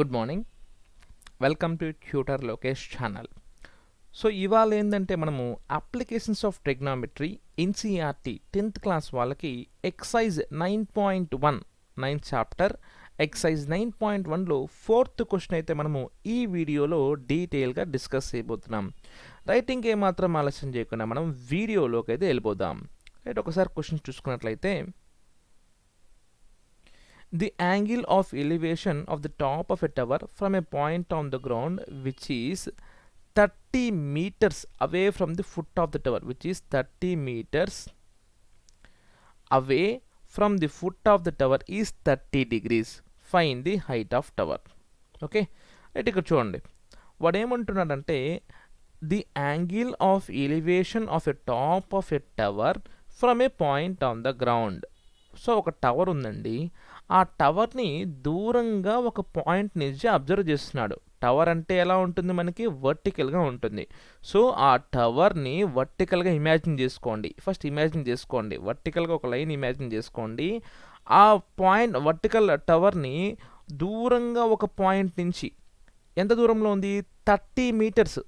Good morning. Welcome to tutor Lokesh channel. So ఇవాళ ఏంటంటే మనము applications of trigonometry NCERT 10th class వాళ్ళకి exercise 9.1 9th chapter exercise 9.1లో 4th question అయితే మనము ఈ వీడియోలో డీటెయిల్గా డిస్కస్ చేయబోతున్నాం. రైటింగ్ ఏమాత్రం ఆలస్యం చేయకుండా మనం వీడియోలోకి అయితే వెళ్ళిపోదాం. రైట్, ఒకసారి క్వశ్చన్ చూసుకున్నట్లయితే the angle of elevation of the top of a tower from a point on the ground which is 30 meters away from the foot of the tower, which is 30 meters away from the foot of the tower is 30 degrees. Find the height of tower. Okay, right, ఇక్కడ చూడండి వాడు ఏమంటున్నాడంటే the angle of elevation of a top of a tower from A point on the ground. So ఒక tower ఉందండి, ఆ టవర్ని దూరంగా ఒక point నుంచి అబ్జర్వ్ చేస్తున్నాడు. టవర్ అంటే ఎలా ఉంటుంది, మనకి వర్టికల్గా ఉంటుంది. సో ఆ టవర్ని వర్టికల్గా ఇమాజిన్ చేసుకోండి. ఫస్ట్ ఇమాజిన్ చేసుకోండి, వర్టికల్గా ఒక లైన్ ఇమాజిన్ చేసుకోండి. ఆ పాయింట్ వర్టికల్ టవర్ని దూరంగా ఒక పాయింట్ నుంచి ఎంత దూరంలో ఉంది, 30 మీటర్స్.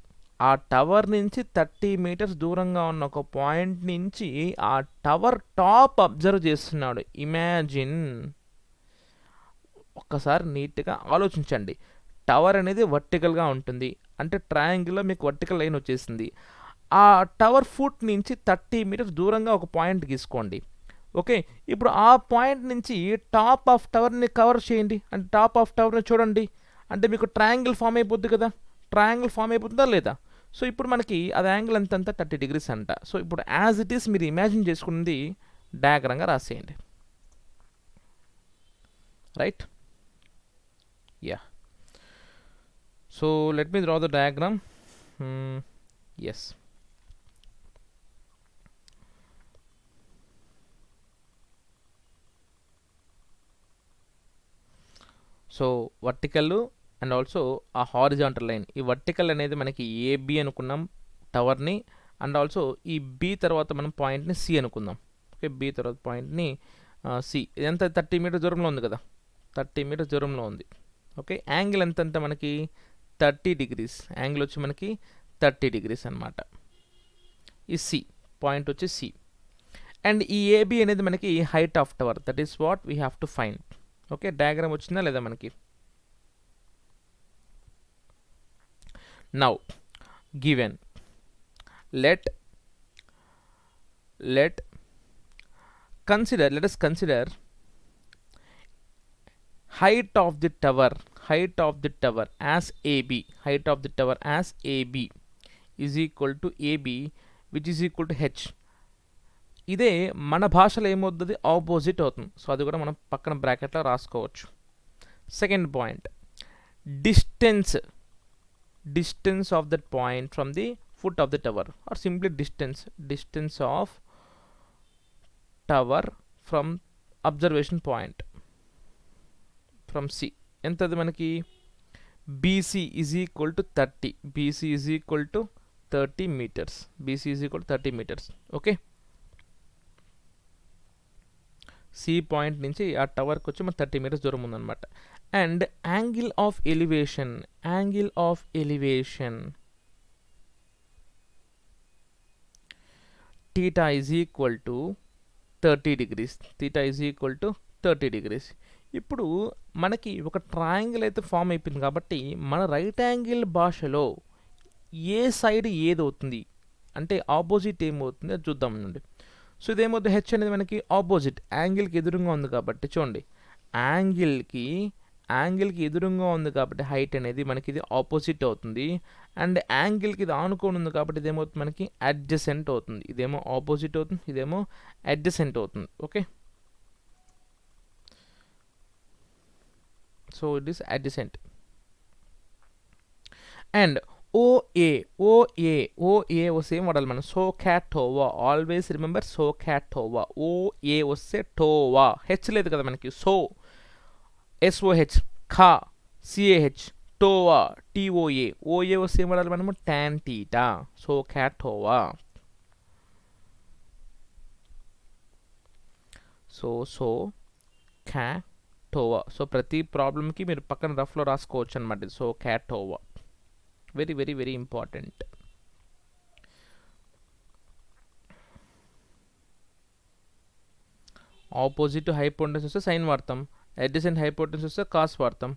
ఆ టవర్ నుంచి 30 మీటర్స్ దూరంగా ఉన్న ఒక పాయింట్ నుంచి ఆ టవర్ టాప్ అబ్జర్వ్ చేస్తున్నాడు. ఇమాజిన్, ఒక్కసారి నీట్గా ఆలోచించండి. టవర్ అనేది వర్టికల్గా ఉంటుంది, అంటే ట్రయాంగిల్లో మీకు వర్టికల్ లైన్ వచ్చేసింది. ఆ టవర్ ఫుట్ నుంచి 30 మీటర్స్ దూరంగా ఒక పాయింట్ గీసుకోండి. ఓకే, ఇప్పుడు ఆ పాయింట్ నుంచి టాప్ ఆఫ్ టవర్ని కవర్ చేయండి. అంటే టాప్ ఆఫ్ టవర్ని చూడండి, అంటే మీకు ట్రయాంగిల్ ఫామ్ అయిపోద్ది కదా. ట్రయాంగిల్ ఫామ్ అయిపోతుందా లేదా? సో ఇప్పుడు మనకి అది యాంగిల్ ఎంత 30 degrees అంట. సో ఇప్పుడు యాజ్ ఇట్ ఈస్ మీరు ఇమాజిన్ చేసుకున్నది డయాగ్రామ్గా రాసేయండి. Right, yeah. So let me draw the diagram. Yes, so vertical and also uh horizontal line. ఈ వర్టికల్ అనేది మనకి ఏబి అనుకున్నాం టవర్ని, అండ్ ఆల్సో ఈ బి తర్వాత మనం పాయింట్ని సి అనుకుందాం. ఓకే, బి తర్వాత పాయింట్ని సి. ఎంత 30 మీటర్స్ దూరంలో ఉంది కదా, 30 మీటర్స్ దూరంలో ఉంది. ఓకే, యాంగిల్ ఎంత మనకి 30 degrees. యాంగిల్ వచ్చి మనకి 30 degrees అనమాట. ఈ సి పాయింట్ వచ్చి సి, అండ్ ఈ ఏబి అనేది మనకి height of tower. That is what we have to find. Okay, diagram వచ్చిందా లేదా మనకి? Now given, let us consider height of the tower as AB. Height of the tower as AB is equal to AB, which is equal to H. ఇదే మన భాషలో ఏమవుతుంది, opposite అవుతుంది. So అది కూడా మనం పక్కన బ్రాకెట్లో రాసుకోవచ్చు. Second point, distance of that point from the foot of the tower, or simply distance of tower from observation point from C. ఎంతది మనకి BC is equal to 30. BC is equal to 30 meters. BC is equal to 30 meters. Okay, C point నుంచి ఆ టవర్కి వచ్చి మన 30 meters దూరం ఉందన్నమాట. And angle of elevation theta is equal to 30 degrees. Theta is equal to 30 degrees. ఇప్పుడు మనకి ఒక ట్రయాంగిల్ అయితే ఫామ్ అయిపోయింది కాబట్టి మన రైట్ యాంగిల్ భాషలో ఏ సైడ్ ఏదవుతుంది అంటే ఆపోజిట్ ఏమవుతుంది అది చూద్దాం అండి. సో ఇదేమవుతుంది, హెచ్ అనేది మనకి ఆపోజిట్ యాంగిల్కి ఎదురుగా ఉంది కాబట్టి చూడండి, యాంగిల్కి ఎదురుగా ఉంది కాబట్టి హైట్ అనేది మనకి ఇది ఆపోజిట్ అవుతుంది. అండ్ యాంగిల్కి ఇది ఆనుకొని ఉంది కాబట్టి ఇదేమవుతుంది, మనకి అడ్జసెంట్ అవుతుంది. ఇదేమో ఆపోజిట్ అవుతుంది, ఇదేమో అడ్జసెంట్ అవుతుంది. Okay, so it is adjacent. And OA వస్తే ఏం వాడాలి మనం, సోకాటోవా. Always remember సోకాటోవా. ఓఏ వస్తే టోవా, హెచ్ లేదు కదా మనకి. సో SOH, ఖా, CAH, టోవా, TOA. ఓఏ వస్తే ఏం వాడాలి మనము, tan theta. సోకాటోవా. సో కా టోవా. సో ప్రతి ప్రాబ్లమ్కి మీరు పక్కన రఫ్లో రాసుకోవచ్చు అనమాట. So cahtoa very very very important. Opposite hypotenuse వస్తే సైన్ వాడతాం, అడ్జసెంట్ హైపోటెన్యూస్ వస్తే కాస్ వాడతాం,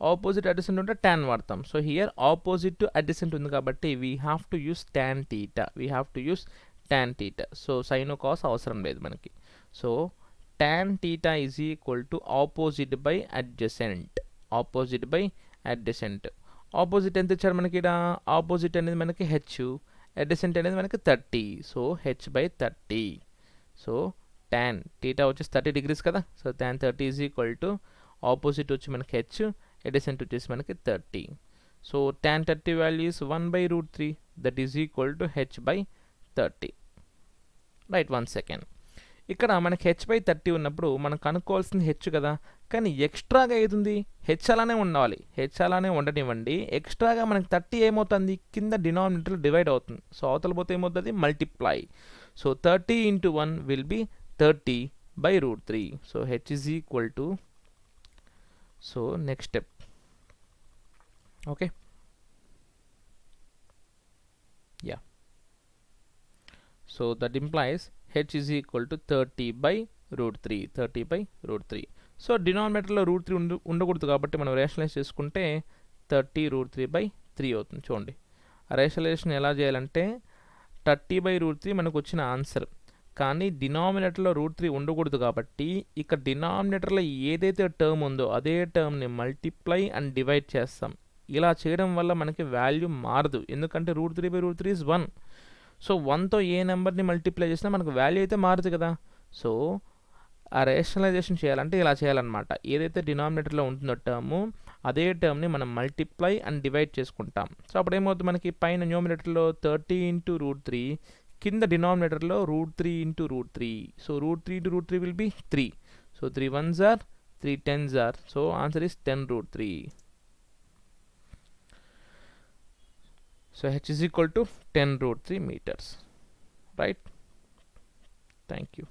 ఆపోజిట్ అడ్జసెంట్ ఉంటే tan వాడతాం. So here opposite to adjacent ఉంది కాబట్టి we have to use tan theta, we have to use tan theta. So sine cos అవసరం లేదు మనకి. So tan theta is equal to opposite by adjacent, opposite by adjacent. Opposite ఎంత ఇచ్చారు మనకి ఇక్కడ? Opposite అనేది మనకి హెచ్, అడ్జసెంట్ అనేది మనకి 30. So H by 30. So tan theta వచ్చేసి 30 degrees కదా. So tan 30 is equal to opposite వచ్చి మనకి హెచ్, అడ్జసెంట్ వచ్చేసి మనకి 30. So tan 30 value is 1/√3, that is equal to H by 30. Right, 1 second. ఇక్కడ మనకి హెచ్ బై 30 ఉన్నప్పుడు మనం కనుక్కోవాల్సింది హెచ్ కదా, కానీ ఎక్స్ట్రాగా అవుతుంది హెచ్ అలానే ఉండాలి, హెచ్ అలానే ఉండనివ్వండి. ఎక్స్ట్రాగా మనకి 30 ఏమవుతుంది? కింద డినామినేటర్ డివైడ్ అవుతుంది. సో అవతల పోతే ఏమవుతుంది? Multiply. So 30 into 1 will be 30/√3. So H is equal to, so next step, okay, yeah. So that implies H is equal to 30/√3, 30/√3. So డినామినేటర్లో √3 ఉండకూడదు కాబట్టి మనం రేషనలైజ్ చేసుకుంటే 30√3/3 అవుతుంది. చూడండి ఆ రేషనలైజేషన్ ఎలా చేయాలంటే 30/√3 మనకు వచ్చిన ఆన్సర్, కానీ డినామినేటర్లో √3 ఉండకూడదు కాబట్టి ఇక్కడ డినామినేటర్లో ఏదైతే టర్మ్ ఉందో అదే టర్మ్ని మల్టిప్లై అండ్ డివైడ్ చేస్తాం. ఇలా చేయడం వల్ల మనకి వాల్యూ మారదు, ఎందుకంటే √3/√3 ఈజ్ 1. సో 1తో ఏ నెంబర్ని మల్టిప్లై చేసినా మనకు వాల్యూ అయితే మారుతుంది కదా. సో ఆ రేషనలైజేషన్ చేయాలంటే ఇలా చేయాలన్నమాట. ఏదైతే డినామినేటర్లో ఉంటుందో టర్ము అదే టర్మ్ని మనం మల్టిప్లై అండ్ డివైడ్ చేసుకుంటాం. సో అప్పుడు ఏమవుతుంది? మనకి పైన న్యూమినేటర్లో 30 into √3, కింద డినామినేటర్లో √3 into √3. So √3 into √3 will be 3. So 3 1s are 3 10s are. So answer is 10√3. So h is equal to 10√3 meters. Right? Thank you.